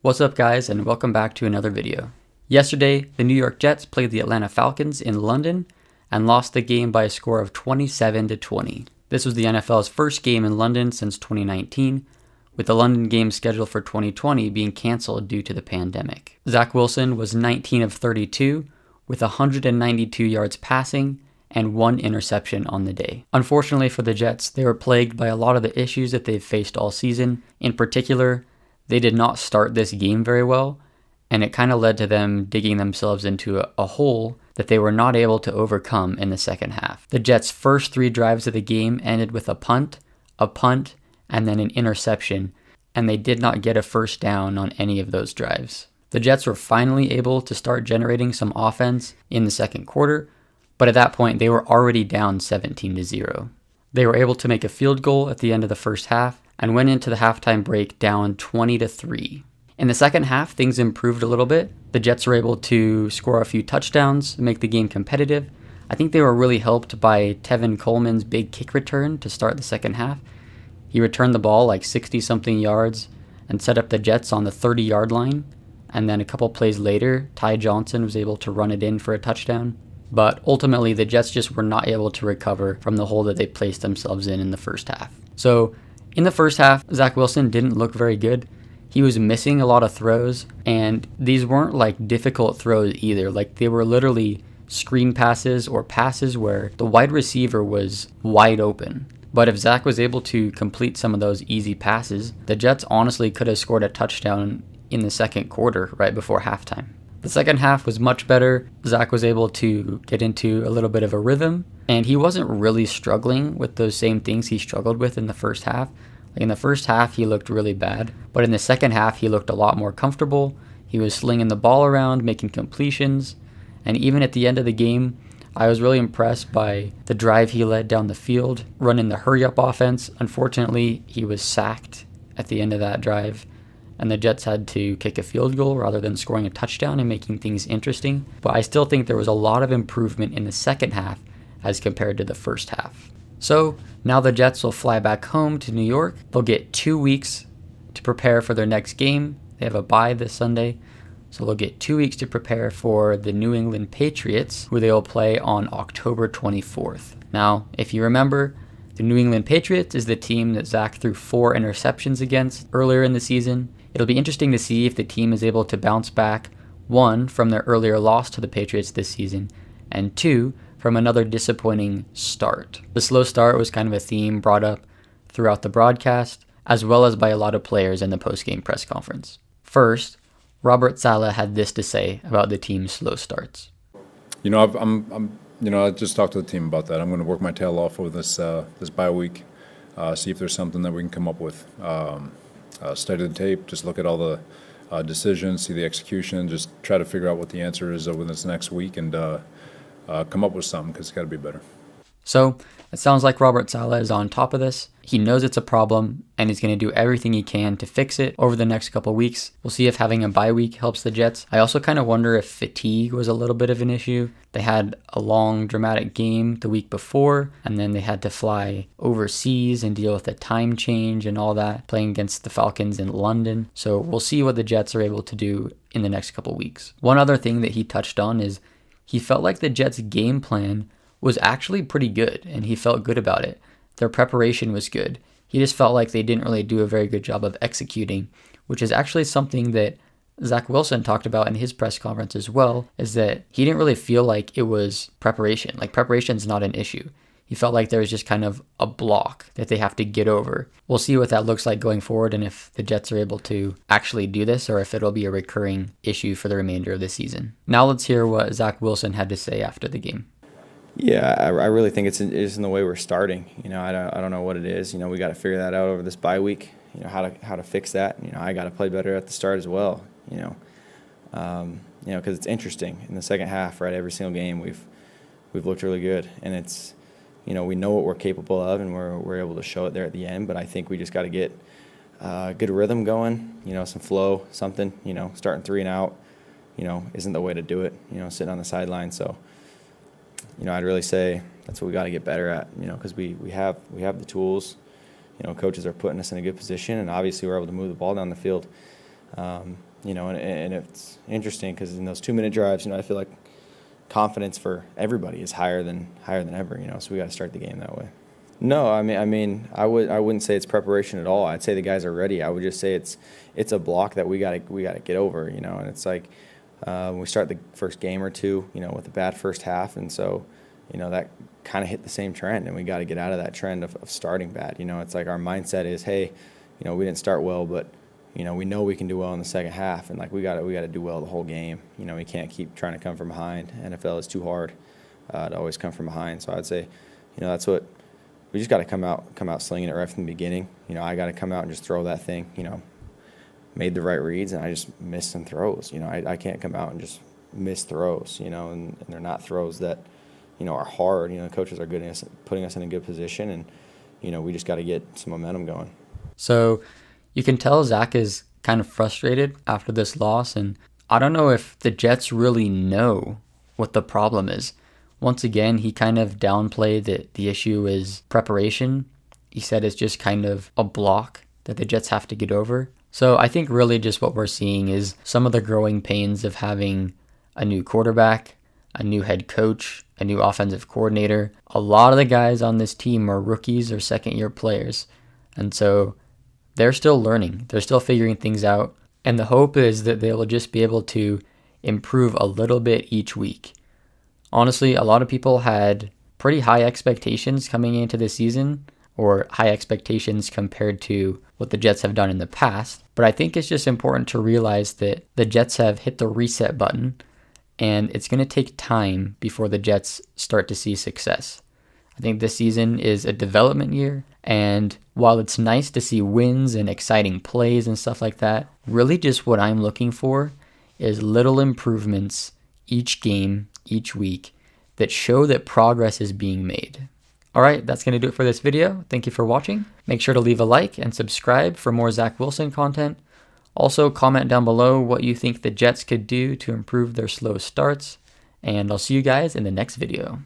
What's up guys, and welcome back to another video. Yesterday, the New York Jets played the Atlanta Falcons in London and lost the game by a score of 27-20. This was the NFL's first game in London since 2019, with the London game scheduled for 2020 being cancelled due to the pandemic. Zach Wilson was 19 of 32 with 192 yards passing and 1 interception on the day. Unfortunately for the Jets, they were plagued by a lot of the issues that they've faced all season. In particular, they did not start this game very well, and it kind of led to them digging themselves into a hole that they were not able to overcome in the second half. The Jets' first 3 drives of the game ended with a punt, and then an interception, and they did not get a first down on any of those drives. The Jets were finally able to start generating some offense in the second quarter, but at that point they were already down 17-0. They were able to make a field goal at the end of the first half, and went into the halftime break down 20-3. In the second half, things improved a little bit. The Jets were able to score a few touchdowns, make the game competitive. I think they were really helped by Tevin Coleman's big kick return to start the second half. He returned the ball like 60-something yards and set up the Jets on the 30-yard line. And then a couple plays later, Ty Johnson was able to run it in for a touchdown. But ultimately, the Jets just were not able to recover from the hole that they placed themselves in the first half. So, in the first half, Zach Wilson didn't look very good. He was missing a lot of throws, and these weren't like difficult throws either. Like they were literally screen passes or passes where the wide receiver was wide open. But if Zach was able to complete some of those easy passes, the Jets honestly could have scored a touchdown in the second quarter right before halftime. The second half was much better. Zach was able to get into a little bit of a rhythm, and he wasn't really struggling with those same things he struggled with in the first half. In the first half, he looked really bad, but in the second half, he looked a lot more comfortable. He was slinging the ball around, making completions, and even at the end of the game, I was really impressed by the drive he led down the field, running the hurry-up offense. Unfortunately, he was sacked at the end of that drive, and the Jets had to kick a field goal rather than scoring a touchdown and making things interesting. But I still think there was a lot of improvement in the second half as compared to the first half. So now the Jets will fly back home to New York. They'll get 2 weeks to prepare for their next game. They have a bye this Sunday. So they'll get 2 weeks to prepare for the New England Patriots, who they will play on October 24th. Now, if you remember, the New England Patriots is the team that Zach threw 4 interceptions against earlier in the season. It'll be interesting to see if the team is able to bounce back, 1, from their earlier loss to the Patriots this season, and 2, from another disappointing start. The slow start was kind of a theme brought up throughout the broadcast, as well as by a lot of players in the post-game press conference. First, Robert Saleh had this to say about the team's slow starts. I just talked to the team about that. I'm going to work my tail off over this bye week, see if there's something that we can come up with. Study the tape, just look at all the decisions, see the execution, just try to figure out what the answer is over this next week, and come up with something, because it's got to be better. So it sounds like Robert Saleh is on top of this. He knows it's a problem, and he's going to do everything he can to fix it over the next couple weeks. We'll see if having a bye week helps the Jets. I also kind of wonder if fatigue was a little bit of an issue. They had a long, dramatic game the week before, and then they had to fly overseas and deal with the time change and all that, playing against the Falcons in London. So we'll see what the Jets are able to do in the next couple weeks. One other thing that he touched on is he felt like the Jets' game plan was actually pretty good, and he felt good about it. Their preparation was good. He just felt like they didn't really do a very good job of executing, which is actually something that Zach Wilson talked about in his press conference as well, is that he didn't really feel like it was preparation. Like, preparation's not an issue. He felt like there was just kind of a block that they have to get over. We'll see what that looks like going forward, and if the Jets are able to actually do this, or if it'll be a recurring issue for the remainder of the season. Now let's hear what Zach Wilson had to say after the game. Yeah, I really think it's in the way we're starting. I don't know what it is. We got to figure that out over this bye week. How to fix that. I got to play better at the start as well. Because it's interesting in the second half. Right, every single game we've looked really good, and it's we know what we're capable of, and we're able to show it there at the end. But I think we just got to get good rhythm going. Some flow, something. Starting 3 and out. Isn't the way to do it. Sitting on the sideline. So. I'd really say that's what we got to get better at, because we have the tools. Coaches are putting us in a good position, and obviously we're able to move the ball down the field. And it's interesting because in those 2-minute drives, I feel like confidence for everybody is higher than ever. So we got to start the game that way. No, I wouldn't say it's preparation at all. I'd say the guys are ready. I would just say it's a block that we got to get over. And it's like we start the first game or two, with a bad first half, and so that kind of hit the same trend, and we got to get out of that trend of starting bad. It's like our mindset is, hey, we didn't start well, but we know we can do well in the second half, and like we got to do well the whole game. We can't keep trying to come from behind. NFL is too hard to always come from behind. So I'd say, that's what we just got to come out slinging it right from the beginning. I got to come out and just throw that thing. Made the right reads, and I just missed some throws. I can't come out and just miss throws. And they're not throws that are hard. Coaches are good at putting us in a good position, and we just got to get some momentum going. So you can tell Zach is kind of frustrated after this loss, and I don't know if the Jets really know what the problem is. Once again, he kind of downplayed that the issue is preparation. He said it's just kind of a block that the Jets have to get over. So I think really just what we're seeing is some of the growing pains of having a new quarterback, a new head coach, a new offensive coordinator. A lot of the guys on this team are rookies or second-year players. And so they're still learning. They're still figuring things out. And the hope is that they will just be able to improve a little bit each week. Honestly, a lot of people had pretty high expectations coming into the season, or high expectations compared to what the Jets have done in the past. But I think it's just important to realize that the Jets have hit the reset button, and it's going to take time before the Jets start to see success. I think this season is a development year, and while it's nice to see wins and exciting plays and stuff like that, really just what I'm looking for is little improvements each game, each week, that show that progress is being made. Alright, that's going to do it for this video. Thank you for watching. Make sure to leave a like and subscribe for more Zach Wilson content. Also, comment down below what you think the Jets could do to improve their slow starts, and I'll see you guys in the next video.